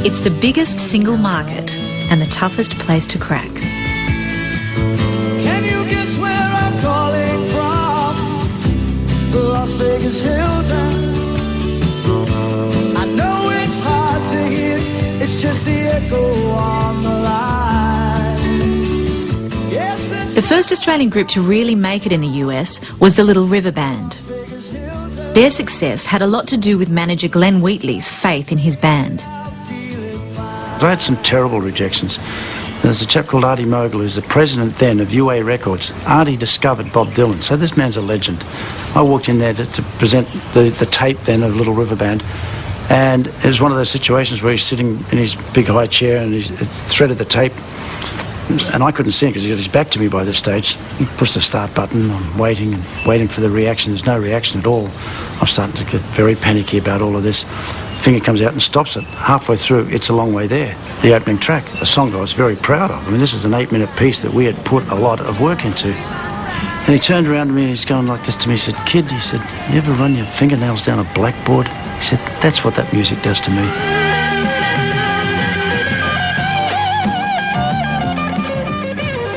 It's the biggest single market and the toughest place to crack. Can you guess where I'm calling from? The Las Vegas Hilton. I know it's hard to hear, it's just the echo on the line. Yes, the first Australian group to really make it in the US was the Little River Band. Their success had a lot to do with manager Glenn Wheatley's faith in his band. I had some terrible rejections. There's a chap called Artie Mogul, who's the president then of UA Records. Artie discovered Bob Dylan, so this man's a legend. I walked in there to present the tape then of Little River Band, and it was one of those situations where he's sitting in his big high chair and he's threaded the tape, and I couldn't see him because he had his back to me by this stage. He pushed the start button, I'm waiting and waiting for the reaction. There's no reaction at all. I'm starting to get very panicky about all of this. Finger comes out and stops it. Halfway through, It's a Long Way There, the opening track, a song I was very proud of. I mean, this was an 8-minute piece that we had put a lot of work into. And he turned around to me and he's going like this to me. He said, "Kid," he said, "you ever run your fingernails down a blackboard?" He said, "That's what that music does to me."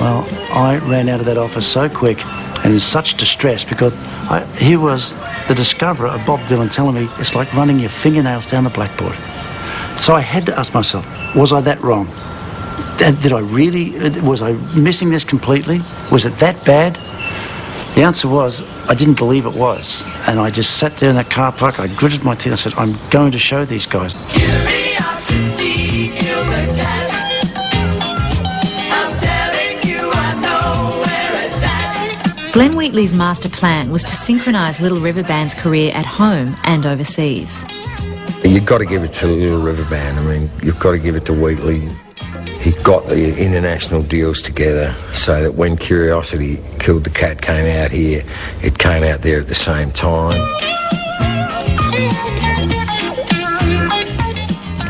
Well, I ran out of that office so quick and in such distress because he was the discoverer of Bob Dylan telling me it's like running your fingernails down the blackboard. So I had to ask myself, was I that wrong? Did I really, was I missing this completely? Was it that bad? The answer was, I didn't believe it was. And I just sat there in that car park, I gritted my teeth, I said, I'm going to show these guys. Curiosity killed the cat. I'm telling you, I know where it's at. Glenn Wheatley's master plan was to synchronise Little River Band's career at home and overseas. You've got to give it to Little River Band. I mean, you've got to give it to Wheatley. He got the international deals together so that when Curiosity Killed the Cat came out here, it came out there at the same time.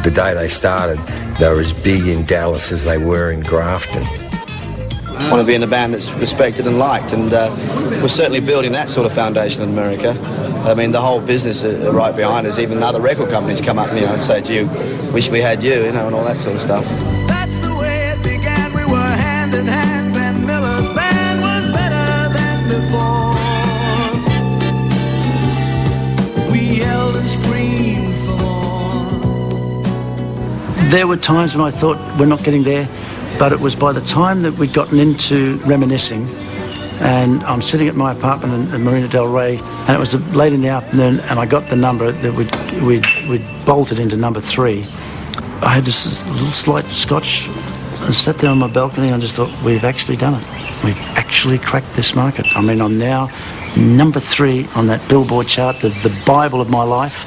The day they started, they were as big in Dallas as they were in Grafton. I want to be in a band that's respected and liked, and we're certainly building that sort of foundation in America. I mean, the whole business right behind us, even other record companies come up, and say to you, "Wish we had you," and all that sort of stuff. That's the way it began. We were hand in hand. Glenn Miller's band was better than before. We yelled and screamed for more. There were times when I thought we're not getting there, but it was by the time that we'd gotten into reminiscing, and I'm sitting at my apartment in Marina Del Rey, and it was late in the afternoon, and I got the number that we'd bolted into number 3. I had this little slight scotch and sat there on my balcony and I just thought, we've actually done it. We've actually cracked this market. I mean, I'm now number 3 on that Billboard chart, the Bible of my life,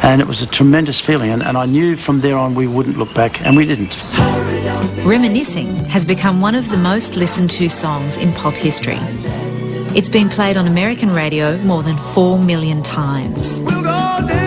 and it was a tremendous feeling, and I knew from there on we wouldn't look back, and we didn't. Reminiscing has become one of the most listened to songs in pop history. It's been played on American radio more than 4 million times. We'll go down.